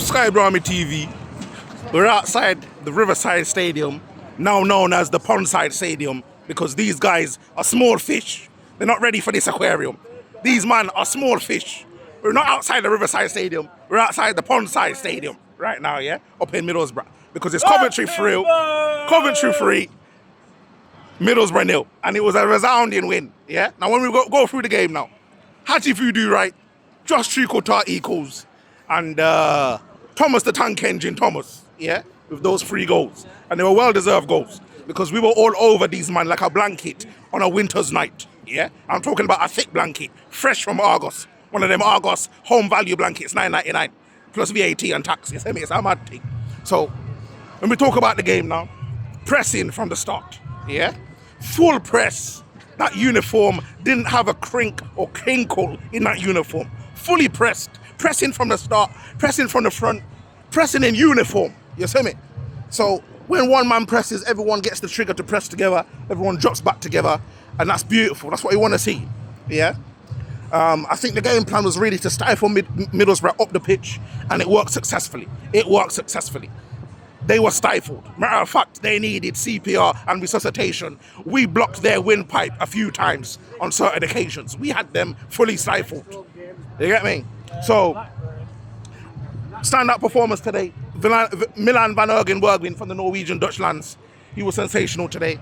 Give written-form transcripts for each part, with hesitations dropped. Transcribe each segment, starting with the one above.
Sky Brahmi TV. We're outside the Riverside Stadium, now known as the Pondside Stadium, because these guys are small fish. They're not ready for this aquarium. These men are small fish. We're not outside the Riverside Stadium. We're outside the Pondside Stadium right now, yeah? Up in Middlesbrough. Because it's Coventry 3, Middlesbrough 0. And it was a resounding win, yeah? Now when we go through the game now, Haji Voodoo right, Josh Tricotart equals, and Thomas the Tank Engine Thomas, yeah? With those 3 goals. And they were well-deserved goals. Because we were all over these men like a blanket on a winter's night, yeah? I'm talking about a thick blanket, fresh from Argos. One of them Argos home value blankets, $9.99, plus VAT and tax. You see me? It's a mad thing. So, when we talk about the game now, pressing from the start, yeah? Full press. That uniform didn't have a crink or crinkle in that uniform. Fully pressed. Pressing from the start, pressing from the front, pressing in uniform. You see me? So, when one man presses, everyone gets the trigger to press together, everyone drops back together, and that's beautiful. That's what you want to see, yeah? I think the game plan was really to stifle Middlesbrough up the pitch, and it worked successfully. It worked successfully. They were stifled. Matter of fact, they needed CPR and resuscitation. We blocked their windpipe a few times on certain occasions. We had them fully stifled. You get me? So, stand-up performance today. Milan van Bergen from the Norwegian Dutch lands. He was sensational today.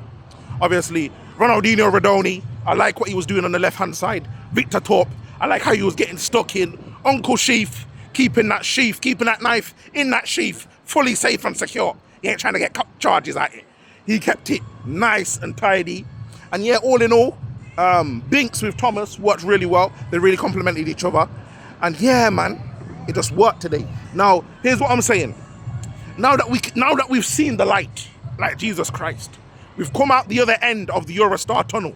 Obviously, Ronaldinho Radoni, I like what he was doing on the left-hand side. Victor Torp, I like how he was getting stuck in. Uncle Sheaf, keeping that knife in that sheath, fully safe and secure. He ain't trying to get charges at it. He kept it nice and tidy. And yeah, all in all, Binks with Thomas worked really well. They really complemented each other. And yeah, man, it just worked today. Now, here's what I'm saying. Now that we've seen the light, like Jesus Christ, we've come out the other end of the Eurostar tunnel.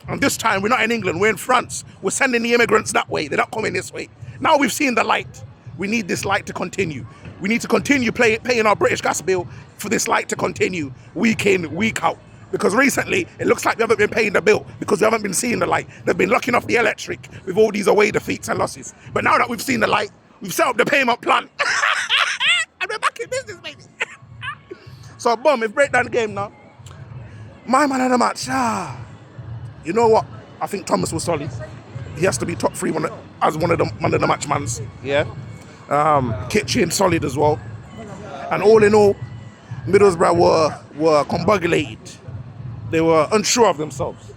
And this time, we're not in England, we're in France. We're sending the immigrants that way. They're not coming this way. Now we've seen the light. We need this light to continue. We need to continue paying our British gas bill for this light to continue week in, week out. Because recently, it looks like we haven't been paying the bill because we haven't been seeing the light. They've been locking off the electric with all these away defeats and losses. But now that we've seen the light, we've set up the payment plan. And we're back in business, baby. So, boom, we've break down the game now. My man of the match, you know what? I think Thomas was solid. He has to be top 3 as one of the match mans. Yeah. Kitchen solid as well. And all in all, Middlesbrough were combugulated. They were unsure of themselves.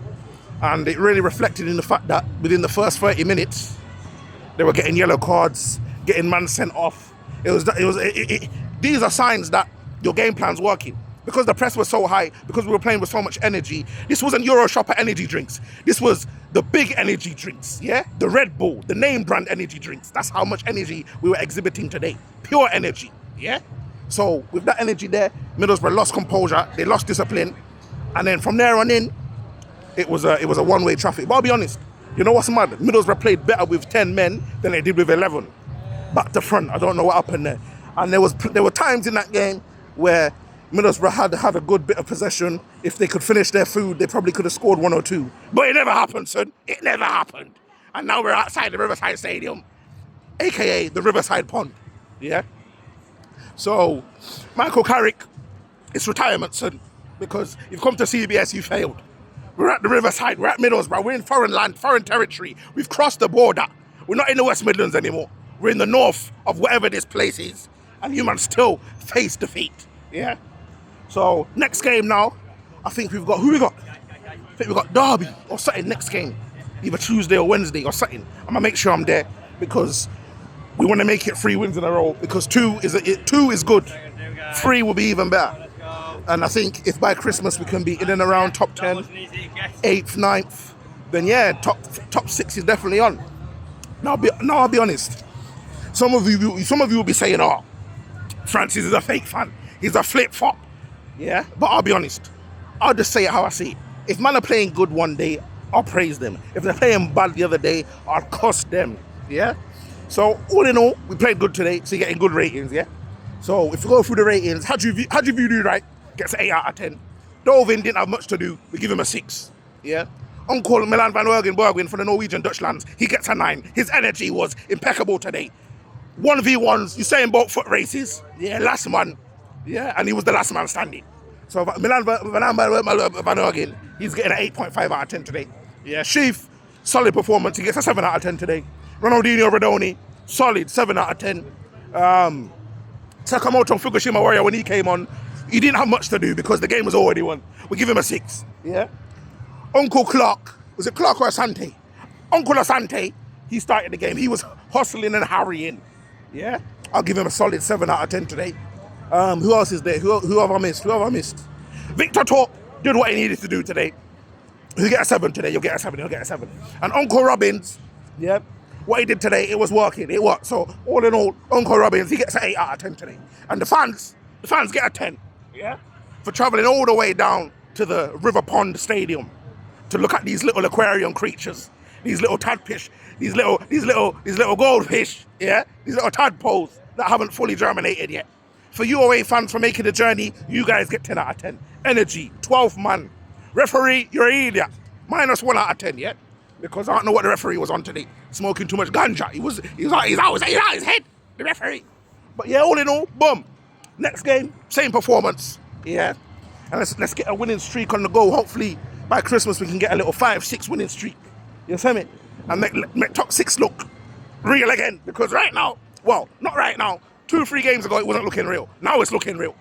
And it really reflected in the fact that within the first 30 minutes, they were getting yellow cards, getting man sent off. These are signs that your game plan's working. Because the press was so high, because we were playing with so much energy. This wasn't Euro Shopper energy drinks. This was the big energy drinks, yeah? The Red Bull, the name brand energy drinks. That's how much energy we were exhibiting today. Pure energy, yeah? So with that energy there, Middlesbrough lost composure, they lost discipline. And then from there on in, it was a one-way traffic. But I'll be honest, you know what's mad? Middlesbrough played better with 10 men than they did with 11. Back to front, I don't know what happened there. And there were times in that game where Middlesbrough had a good bit of possession. If they could finish their food, they probably could have scored 1 or 2. But it never happened, son. It never happened. And now we're outside the Riverside Stadium, a.k.a. the Riverside Pond, yeah? So, Michael Carrick, it's retirement, son, because you've come to CBS, you failed. We're at the Riverside, we're at Middlesbrough, we're in foreign land, foreign territory. We've crossed the border. We're not in the West Midlands anymore. We're in the north of whatever this place is. And you man still face defeat, yeah? So, next game now, I think we've got, who we got? I think we've got Derby or something next game. Either Tuesday or Wednesday or something. I'm going to make sure I'm there because we want to make it 3 wins in a row because 2 is good. 3 will be even better. And I think if by Christmas we can be in and around top 10, 8th, 9th, then yeah, top 6 is definitely on. Now I'll be honest. Some of you will be saying, oh, Francis is a fake fan. He's a flip-flop. Yeah? But I'll be honest. I'll just say it how I see it. If man are playing good one day, I'll praise them. If they're playing bad the other day, I'll cuss them. Yeah? So, all in all, we played good today, so you're getting good ratings, yeah? So, if you go through the ratings, Haji Voodoo right gets an 8 out of 10. Dovin didn't have much to do, we give him a 6. Yeah? Uncle Milan van Bergen from the Norwegian Dutch lands, he gets a 9. His energy was impeccable today. 1v1s, Usain Bolt foot races. Yeah, last man. Yeah, and he was the last man standing. So Milan Van Ergen, he's getting an 8.5 out of 10 today. Yeah, Sheaf, solid performance. He gets a 7 out of 10 today. Ronaldinho Rodoni, solid, 7 out of 10. Sakamoto Fukushima Warrior, when he came on, he didn't have much to do because the game was already won. We give him a 6. Yeah. Uncle Clark, was it Clark or Asante? Uncle Asante, he started the game. He was hustling and harrying. Yeah. I'll give him a solid 7 out of 10 today. Who else is there? Who have I missed? Victor Torp did what he needed to do today. You get a 7 today, you'll get a 7, you'll get a 7. And Uncle Robbins, yeah, what he did today, it was working, it worked. So all in all, Uncle Robbins, he gets an 8 out of 10 today. And the fans get a 10, yeah, for traveling all the way down to the River Pond Stadium to look at these little aquarium creatures, these little tadfish, these little goldfish, yeah, these little tadpoles that haven't fully germinated yet. For you away fans for making the journey, you guys get 10 out of 10. Energy, 12 man. Referee, you're an idiot. -1 out of 10, yeah? Because I don't know what the referee was on today. Smoking too much ganja. He's out his head, the referee. But yeah, all in all, boom. Next game, same performance, yeah? And let's get a winning streak on the go. Hopefully, by Christmas, we can get a little 5-6 winning streak. You see me? And make top 6 look real again. Because right now, well, not right now, 2-3 games ago, it wasn't looking real. Now it's looking real.